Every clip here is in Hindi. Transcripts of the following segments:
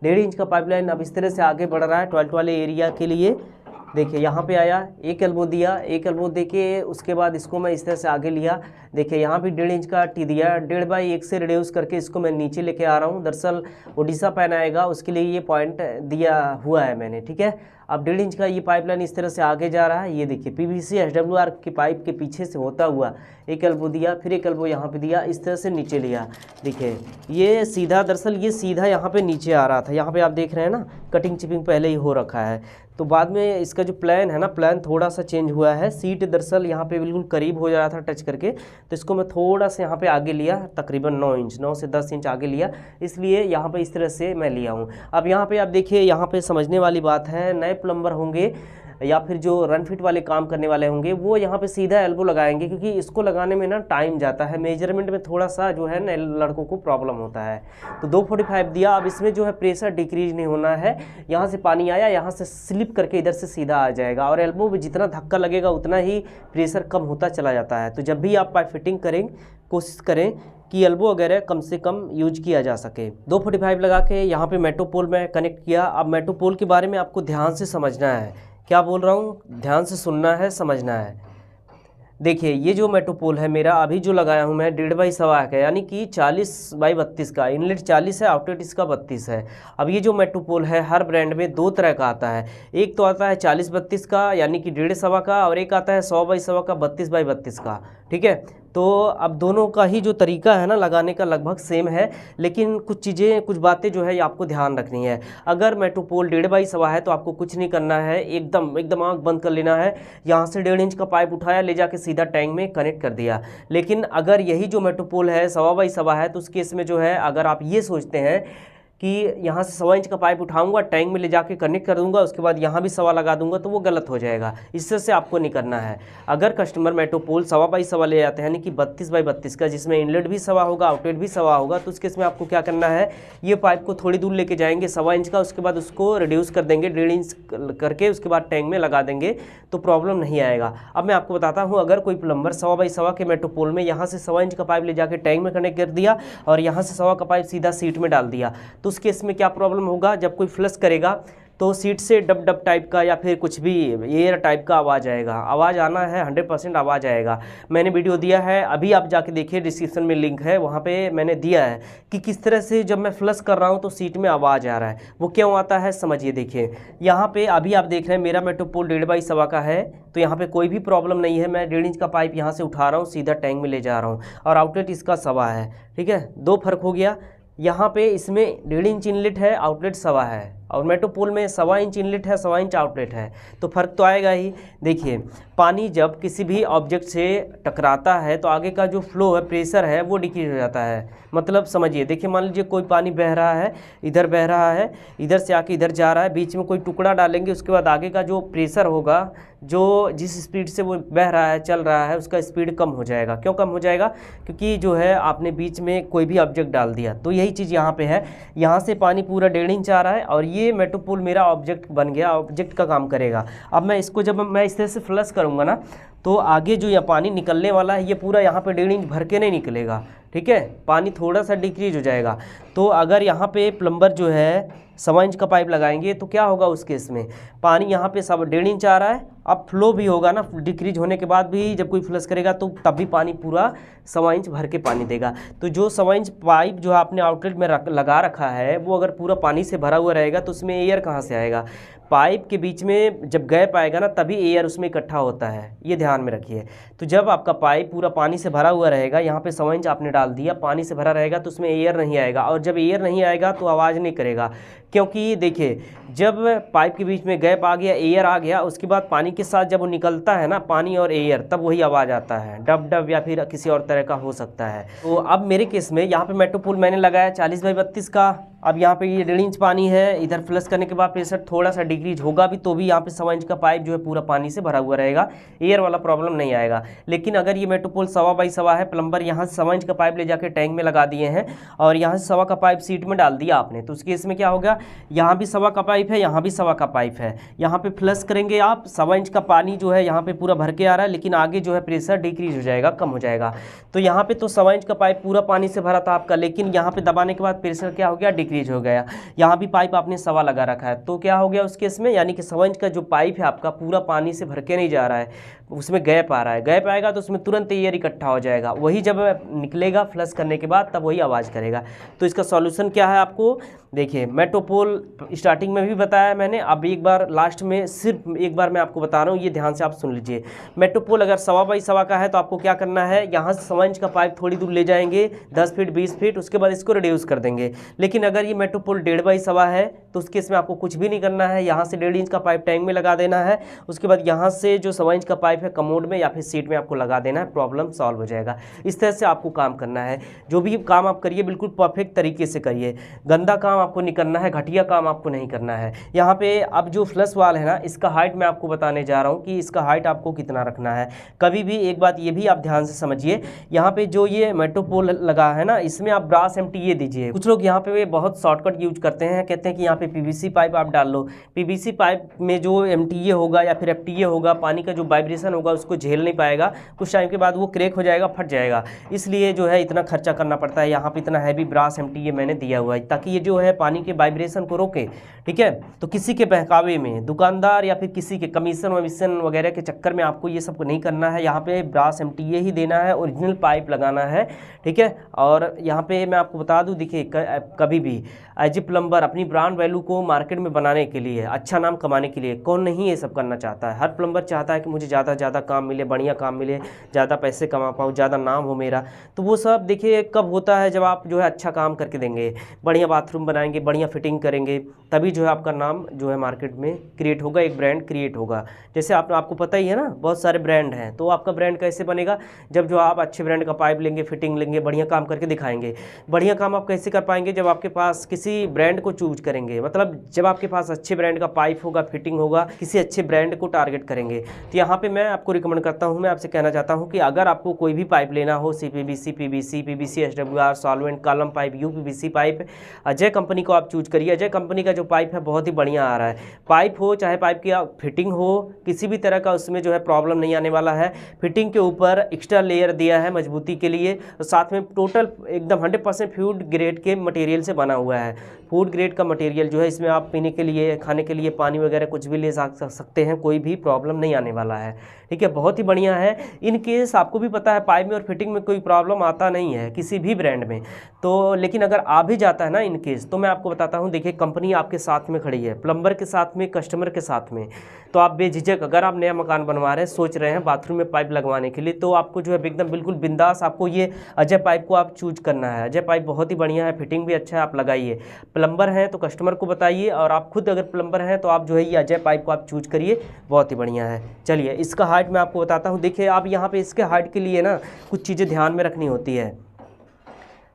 1.5 इंच का पाइपलाइन अब इस तरह से आगे बढ़ रहा है टॉयलेट वाले एरिया के लिए। देखिए यहाँ पे आया, एक एल्बो दिया, एक एल्बो दे के उसके बाद इसको मैं इस तरह से आगे लिया। देखिए यहाँ भी 1.5 इंच का टी दिया, 1.5/1 से रिड्यूस करके इसको मैं नीचे लेके आ रहा हूँ। दरअसल ओडिशा पैन आएगा उसके लिए ये पॉइंट दिया हुआ है मैंने, ठीक है। अब 1.5 इंच का ये पाइपलाइन इस तरह से आगे जा रहा है। ये देखिए पीवीसी SWR की पाइप के पीछे से होता हुआ एक एल्बो दिया, फिर एक एल्बो यहाँ पे दिया, इस तरह से नीचे लिया। देखिए ये सीधा, दरअसल ये सीधा यहाँ पे नीचे आ रहा था। यहाँ पे आप देख रहे हैं ना, कटिंग चिपिंग पहले ही हो रखा है। तो बाद में इसका जो प्लान है ना, प्लान थोड़ा सा चेंज हुआ है। सीट दरअसल यहाँ पे बिल्कुल करीब हो जा रहा था टच करके, तो इसको मैं थोड़ा सा यहाँ पे आगे लिया, तकरीबन 9 इंच, 9 से 10 इंच आगे लिया, इसलिए यहाँ पे इस तरह से मैं लिया हूँ। अब यहाँ पे आप देखिए, यहाँ पे समझने वाली बात है, नए प्लम्बर होंगे या फिर जो रन फिट वाले काम करने वाले होंगे वो यहाँ पे सीधा एल्बो लगाएंगे, क्योंकि इसको लगाने में ना टाइम जाता है, मेजरमेंट में थोड़ा सा जो है ना लड़कों को प्रॉब्लम होता है। तो 245 दिया। अब इसमें जो है प्रेशर डिक्रीज नहीं होना है, यहाँ से पानी आया, यहाँ से स्लिप करके इधर से सीधा आ जाएगा, और एल्बो में जितना धक्का लगेगा उतना ही प्रेशर कम होता चला जाता है। तो जब भी आप पाइप फिटिंग करें, कोशिश करें कि एल्बो वगैरह कम से कम यूज किया जा सके। 245 लगा के यहाँ पे मेटोपोल में कनेक्ट किया। अब मेटोपोल के बारे में आपको ध्यान से समझना है, क्या बोल रहा हूँ, ध्यान से सुनना है, समझना है। देखिए ये जो मेटोपोल है मेरा अभी जो लगाया हूँ मैं 1.5/1 का, यानी कि 40/32 का। इनलेट 40 है, आउटलेट इसका 32 है। अब ये जो मेटोपोल है हर ब्रांड में 2 तरह का आता है। एक तो आता है 40/32 का, यानी कि 1.5 का, और एक आता है 100/100 का, 32/32 का, ठीक है। तो अब दोनों का ही जो तरीका है ना लगाने का लगभग सेम है, लेकिन कुछ चीज़ें, कुछ बातें जो है ये आपको ध्यान रखनी है। अगर मेटोपोल 1.5/1 है तो आपको कुछ नहीं करना है, एकदम आँख बंद कर लेना है। यहाँ से 1.5 इंच का पाइप उठाया, ले जाके सीधा टैंक में कनेक्ट कर दिया। लेकिन अगर यही जो मेटोपोल है 1.25/1 है, तो उस केस में जो है अगर आप ये सोचते हैं कि यहाँ से 1.25 इंच का पाइप उठाऊंगा, टैंक में ले जाके कनेक्ट कर दूंगा, उसके बाद यहाँ भी 1.25 लगा दूंगा, तो वो गलत हो जाएगा। इससे से आपको नहीं करना है। अगर कस्टमर मेटोपोल 1.25/1 ले जाते हैं, यानी कि 32/32 का, जिसमें इनलेट भी 1.25 होगा, आउटलेट भी 1.25 होगा, तो उस केस में आपको क्या करना है, ये पाइप को थोड़ी दूर लेके जाएंगे 1.25 इंच का, उसके बाद उसको रिड्यूस कर देंगे 1.5 इंच करके, उसके बाद टैंक में लगा देंगे, तो प्रॉब्लम नहीं आएगा। अब मैं आपको बताता हूँ, अगर कोई प्लम्बर 1.25/1 के मेटोपोल में यहाँ से 1.25 इंच का पाइप ले जाके टैंक में कनेक्ट कर दिया और यहाँ से 1.25 का पाइप सीधा सीट में डाल दिया, तो उस केस में क्या प्रॉब्लम होगा, जब कोई फ्लश करेगा तो सीट से डब डब टाइप का या फिर कुछ भी एयर टाइप का आवाज़ आएगा। आवाज़ आना है, 100% आवाज़ आएगा। मैंने वीडियो दिया है, अभी आप जाके देखिए, डिस्क्रिप्शन में लिंक है, वहाँ पे मैंने दिया है कि किस तरह से जब मैं फ्लश कर रहा हूँ तो सीट में आवाज़ आ रहा है। वो क्यों आता है समझिए। देखिए यहाँ पे अभी आप देख रहे हैं मेरा मेटोपोल 1.5/1 का है, तो यहाँ पे कोई भी प्रॉब्लम नहीं है। मैं 1.5 इंच का पाइप यहाँ से उठा रहा हूँ, सीधा टैंक में ले जा रहा हूँ, और आउटलेट इसका 1.25 है, ठीक है। 2 फर्क हो गया। यहाँ पे इसमें 1.5 इंच इनलेट है, आउटलेट 1.25 है, और मेटोपोल में 1.25 इंच इनलेट है, 1.25 इंच आउटलेट है, तो फर्क तो आएगा ही। देखिए पानी जब किसी भी ऑब्जेक्ट से टकराता है तो आगे का जो फ्लो है, प्रेशर है, वो डिक्रीज हो जाता है। मतलब समझिए, देखिए मान लीजिए कोई पानी बह रहा है, इधर बह रहा है, इधर से आके इधर जा रहा है, बीच में कोई टुकड़ा डालेंगे, उसके बाद आगे का जो प्रेशर होगा, जो जिस स्पीड से वो बह रहा है, चल रहा है, उसका स्पीड कम हो जाएगा। क्यों कम हो जाएगा, क्योंकि जो है आपने बीच में कोई भी ऑब्जेक्ट डाल दिया। तो यही चीज़ यहाँ पे है, यहाँ से पानी पूरा 1.5 इंच आ रहा है, और ये मेटोपोल मेरा ऑब्जेक्ट बन गया, ऑब्जेक्ट का काम करेगा। अब मैं इसको जब मैं इस तरह से फ्लश करूँगा ना, तो आगे जो यह पानी निकलने वाला है, ये पूरा यहाँ पे 1.5 इंच भर के नहीं निकलेगा, ठीक है, पानी थोड़ा सा डिक्रीज हो जाएगा। तो अगर यहाँ पे प्लम्बर जो है 1.25 इंच का पाइप लगाएंगे तो क्या होगा उस केस में, पानी यहाँ पे 1.5 इंच आ रहा है, अब फ्लो भी होगा ना, डिक्रीज होने के बाद भी जब कोई फ्लश करेगा तो तब भी पानी पूरा 1.25 इंच भर के पानी देगा। तो जो 1.25 इंच पाइप जो आपने आउटलेट में लगा रखा है, वो अगर पूरा पानी से भरा हुआ रहेगा तो उसमें एयर कहाँ से आएगा। पाइप के बीच में जब गैप आएगा ना, तभी एयर उसमें इकट्ठा होता है, ये ध्यान में रखिए। तो जब आपका पाइप पूरा पानी से भरा हुआ रहेगा, यहाँ पे 1.25 इंच आपने डाल दिया, पानी से भरा रहेगा, तो उसमें एयर नहीं आएगा, और जब एयर नहीं आएगा तो आवाज़ नहीं करेगा। क्योंकि देखिए जब पाइप के बीच में गैप आ गया, एयर आ गया, उसके बाद पानी के साथ जब वो निकलता है ना, पानी और एयर, तब वही आवाज़ आता है, डब डब या फिर किसी और तरह का हो सकता है। तो अब मेरे केस में यहाँ पे मेटोपोल मैंने लगाया 40/32 का। अब यहाँ पे ये 1.5 इंच पानी है, इधर फ्लश करने के बाद प्रेशर थोड़ा सा डिक्रीज होगा भी, तो भी यहाँ पे 1.25 इंच का पाइप जो है पूरा पानी से भरा हुआ रहेगा, एयर वाला प्रॉब्लम नहीं आएगा। लेकिन अगर ये मेटोपोल 1.25/1 है, प्लम्बर यहाँ से 1.25 इंच का पाइप ले जाके टैंक में लगा दिए हैं, और यहाँ से 1.25 का पाइप सीट में डाल दिया आपने, तो उसके इसमें क्या होगा, यहाँ भी 1.25 का पाइप है, यहाँ भी 1.25 का पाइप है। यहाँ पे फ्लश करेंगे आप, 1.25 इंच का पानी जो है यहाँ पे पूरा भर के आ रहा है, लेकिन आगे जो है प्रेशर डिक्रीज हो जाएगा, कम हो जाएगा। तो यहाँ पे तो 1.25 इंच का पाइप पूरा पानी से भरा था आपका, लेकिन यहाँ पे दबाने के बाद प्रेशर क्या हो गया, डिक्रीज लीकेज हो गया। यहाँ भी पाइप आपने सवा लगा रखा है तो क्या हो गया उस केस में, यानी कि 7 इंच का जो पाइप है आपका पूरा पानी से भर के नहीं जा रहा है, उसमें गैप आ रहा है। गैप आएगा तो उसमें तुरंत एयर इकट्ठा हो जाएगा, वही जब निकलेगा फ्लश करने के बाद तब वही आवाज़ करेगा। तो इसका सॉल्यूशन क्या है आपको देखिए, मेट्रोपोल स्टार्टिंग में भी बताया मैंने, अब एक बार लास्ट में सिर्फ एक बार मैं आपको बता रहा हूँ, ये ध्यान से आप सुन लीजिए। मेट्रोपोल अगर 1.25 बाई 1.25 का है तो आपको क्या करना है, यहाँ से 1.25 इंच का पाइप थोड़ी दूर ले जाएंगे 10 फीट 20 फीट, उसके बाद इसको रिड्यूस कर देंगे। लेकिन अगर ये मेट्रोपोल 1.5 बाई 1.25 है तो उस केस में आपको कुछ भी नहीं करना है, यहाँ से 1.5 इंच का पाइप टैंक में लगा देना है, उसके बाद यहाँ से जो 1.25 इंच का पाइप है कमोड में या फिर सीट में आपको लगा देना है, प्रॉब्लम सॉल्व हो जाएगा। इस तरह से आपको काम करना है। जो भी काम आप करिए बिल्कुल परफेक्ट तरीके से करिए, गंदा काम आपको नहीं करना है, घटिया काम आपको नहीं करना है। यहाँ पे अब जो फ्लश वाल है ना, इसका हाइट मैं आपको बताने जा रहा हूँ कि इसका हाइट आपको कितना रखना है। कभी भी एक बात ये भी आप ध्यान से समझिए, यहाँ पे जो ये मेट्रोपोल लगा है ना, इसमें आप ब्रास MTA दीजिए। कुछ लोग यहाँ पे बहुत शॉर्टकट यूज करते हैं, कहते हैं कि यहाँ पे PVC पाइप आप डाल लो। PVC पाइप में जो MTA होगा या फिर FTA होगा, पानी का जो वाइब्रेशन होगा उसको झेल नहीं पाएगा, कुछ टाइम के बाद वो क्रैक हो जाएगा, फट जाएगा। इसलिए जो है इतना खर्चा करना पड़ता है। यहाँ पे इतना हैवी ब्रास MTA मैंने दिया हुआ है ताकि ये जो है पानी के वाइब्रेशन को रोके, ठीक है। तो किसी के बहकावे में, दुकानदार या फिर किसी के कमीशन वमीशन वगैरह के चक्कर में आपको ये सब नहीं करना है। यहाँ पे ब्रास MTA ही देना है, ओरिजिनल पाइप लगाना है, ठीक है। और यहाँ पे मैं आपको बता दूँ, देखिए कभी भी एज ए प्लम्बर अपनी ब्रांड वैल्यू को मार्केट में बनाने के लिए, अच्छा नाम कमाने के लिए, कौन नहीं ये सब करना चाहता है। हर प्लम्बर चाहता है कि मुझे ज़्यादा से ज़्यादा काम मिले, बढ़िया काम मिले, ज़्यादा पैसे कमा पाऊँ, ज़्यादा नाम हो मेरा। तो वो सब देखिए कब होता है, जब आप जो है अच्छा काम करके देंगे, बढ़िया बाथरूम बनाएंगे, बढ़िया फिटिंग करेंगे, तभी जो है आपका नाम जो है मार्केट में क्रिएट होगा, एक ब्रांड क्रिएट होगा। जैसे आपको पता ही है ना, बहुत सारे ब्रांड हैं, तो आपका ब्रांड कैसे बनेगा, जब जो आप अच्छे ब्रांड का पाइप लेंगे, फिटिंग लेंगे, बढ़िया काम करके दिखाएंगे। बढ़िया काम आप कैसे कर पाएंगे, जब आपके पास किसी ब्रांड को चूज करेंगे, मतलब जब आपके पास अच्छे ब्रांड का पाइप होगा, फिटिंग होगा, किसी अच्छे ब्रांड को टारगेट करेंगे। तो यहाँ पे मैं आपको रिकमेंड करता हूँ, मैं आपसे कहना चाहता हूँ कि अगर आपको कोई भी पाइप लेना हो, CPVC, PVC, PVC SWR, solvent, column pipe, UPVC pipe, Ajay company को आप चूज करिए। अजय कंपनी का जो पाइप है बहुत ही बढ़िया आ रहा है। पाइप हो चाहे पाइप की फिटिंग हो, किसी भी तरह का उसमें जो है प्रॉब्लम नहीं आने वाला है। फिटिंग के ऊपर एक्स्ट्रा लेयर दिया है मजबूती के लिए, साथ में टोटल एकदम 100% फूड ग्रेड के मटेरियल से बना हुआ है। फूड ग्रेड का मटेरियल जो है, इसमें आप पीने के लिए, खाने के लिए पानी वगैरह कुछ भी ले सकते हैं, कोई भी प्रॉब्लम नहीं आने वाला है, ठीक है। बहुत ही बढ़िया है। इन केस आपको भी पता है पाइप में और फिटिंग में कोई प्रॉब्लम आता नहीं है किसी भी ब्रांड में, तो लेकिन अगर आ भी जाता है ना इन केस, तो मैं आपको बताता हूँ, देखिए कंपनी आपके साथ में खड़ी है, प्लम्बर के साथ में, कस्टमर के साथ में। तो आप बेझिझक, अगर आप नया मकान बनवा रहे हैं, सोच रहे हैं बाथरूम में पाइप लगवाने के लिए, तो आपको जो है एकदम बिल्कुल बिंदास आपको ये अजय पाइप को आप चूज करना है। अजय पाइप बहुत ही बढ़िया है, फिटिंग भी अच्छा है, आप लगाइए। प्लम्बर हैं तो कस्टमर को बताइए, और आप खुद अगर प्लम्बर हैं तो आप जो है ये अजय पाइप को आप चूज करिए, बहुत ही बढ़िया है। चलिए इसका हाइट मैं आपको बताता हूँ। देखिए आप यहाँ पे इसके हाइट के लिए ना कुछ चीज़ें ध्यान में रखनी होती है।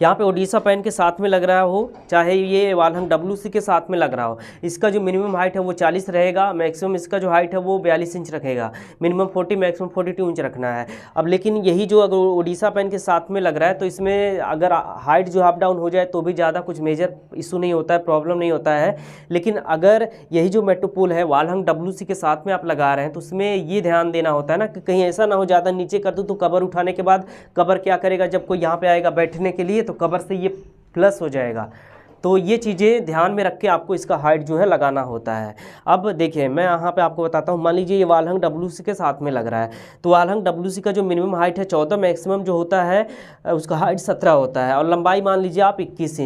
यहाँ पे ओडिशा पैन के साथ में लग रहा हो, चाहे ये वालहंग WC के साथ में लग रहा हो, इसका जो मिनिमम हाइट है वो 40 रहेगा, मैक्सिमम इसका जो हाइट है वो 42 इंच रखेगा। मिनिमम 40, मैक्सिमम 42 इंच रखना है। अब लेकिन यही जो अगर ओडिशा पैन के साथ में लग रहा है, तो इसमें अगर हाइट जो अप डाउन हो जाए तो भी ज़्यादा कुछ मेजर इशू नहीं होता है, प्रॉब्लम नहीं होता है। लेकिन अगर यही जो मेट्रोपोल है वालहंग WC के साथ में आप लगा रहे हैं, तो उसमें ये ध्यान देना होता है ना कि कहीं ऐसा ना हो ज़्यादा नीचे कर दूँ तो कवर उठाने के बाद कवर क्या करेगा, जब कोई यहाँ पर आएगा बैठने के लिए तो कवर से ये प्लस हो जाएगा। तो ये चीज़ें ध्यान में रख के आपको इसका हाइट जो है लगाना होता है। अब देखिए मैं यहाँ पे आपको बताता हूँ, मान लीजिए ये वालहंग WC के साथ में लग रहा है, तो वालहंग WC का जो मिनिमम हाइट है 14, मैक्सिमम जो होता है उसका हाइट 17 होता है, और लंबाई मान लीजिए आप 21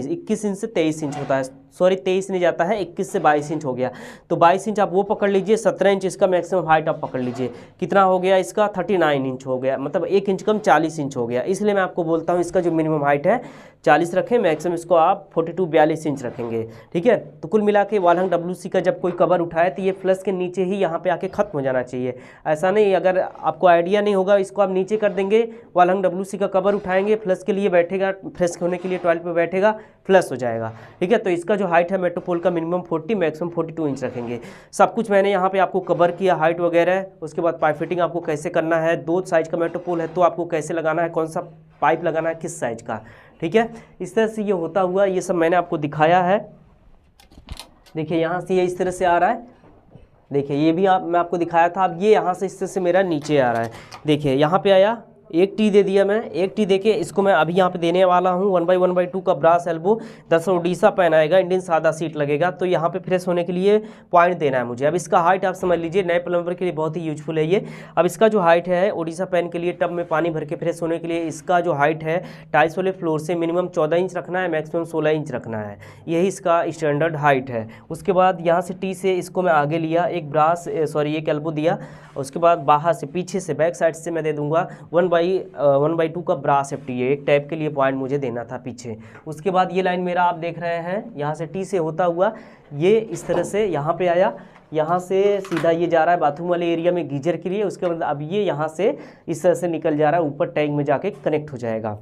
इंच से 23 इंच होता है, सॉरी 23 नहीं जाता है, 21 से 22 इंच हो गया। तो 22 इंच आप वो पकड़ लीजिए, 17 इंच इसका मैक्सिमम हाइट आप पकड़ लीजिए। कितना हो गया इसका, 39 इंच हो गया, मतलब 1 इंच कम 40 इंच हो गया। इसलिए मैं आपको बोलता हूँ इसका जो मिनिमम हाइट है 40 रखें, मैक्सिमम इसको आप 42 इंच रखेंगे, ठीक है। तो कुल मिला के वालहंग WC का जब कोई कवर उठाए तो ये फ्लश के नीचे ही यहाँ पे आके ख़त्म हो जाना चाहिए। ऐसा नहीं, अगर आपको आइडिया नहीं होगा, इसको आप नीचे कर देंगे, वालहंग WC का कवर उठाएंगे, फ्लश के लिए बैठेगा, फ्रेश होने के लिए टॉयलेट पे बैठेगा, फ्लश हो जाएगा, ठीक है। तो इसका जो हाइट है मेट्रोपोल का मिनिमम 40, मैक्सिमम 42 इंच रखेंगे। सब कुछ मैंने यहाँ पे आपको कवर किया, हाइट वगैरह। उसके बाद पाइप फिटिंग आपको कैसे करना है, 2 साइज का मेट्रोपोल है तो आपको कैसे लगाना है, कौन सा पाइप लगाना है, किस साइज का, ठीक है। इस तरह से ये होता हुआ ये सब मैंने आपको दिखाया है। देखिए यहाँ से ये इस तरह से आ रहा है, देखिए ये भी मैं आपको दिखाया था। अब ये यहाँ से इस तरह से मेरा नीचे आ रहा है, देखिए यहाँ पे आया, एक टी दे दिया मैं, एक टी देके इसको मैं अभी यहाँ पे देने वाला हूँ 1/2 का ब्रास एल्बो। दरअसल ओडिशा पेन आएगा, इंडियन सादा सीट लगेगा, तो यहाँ पे फ्रेश होने के लिए पॉइंट देना है मुझे। अब इसका हाइट आप समझ लीजिए, नए प्लम्बर के लिए बहुत ही यूजफुल है ये। अब इसका जो हाइट है ओडिशा पेन के लिए टब में पानी भर के फ्रेश होने के लिए, इसका जो हाइट है टाइल्स वाले फ्लोर से मिनिमम 14 इंच रखना है, मैक्सिमम 16 इंच रखना है, यही इसका स्टैंडर्ड हाइट है। उसके बाद यहाँ से टी से इसको मैं आगे लिया, एक ब्रास सॉरी एक एल्बो दिया, उसके बाद बाहर से पीछे से बैक साइड से मैं दे दूंगा 1/2 का ब्रास एफटी, एक टैप के लिए पॉइंट मुझे देना था पीछे। उसके बाद ये लाइन मेरा आप देख रहे हैं यहाँ से टी से होता हुआ ये इस तरह से यहाँ पे आया, यहाँ से सीधा ये जा रहा है बाथरूम वाले एरिया में गीजर के लिए। उसके बाद अब ये यहाँ से इस तरह से निकल जा रहा है, ऊपर टैंक में जाके कनेक्ट हो जाएगा।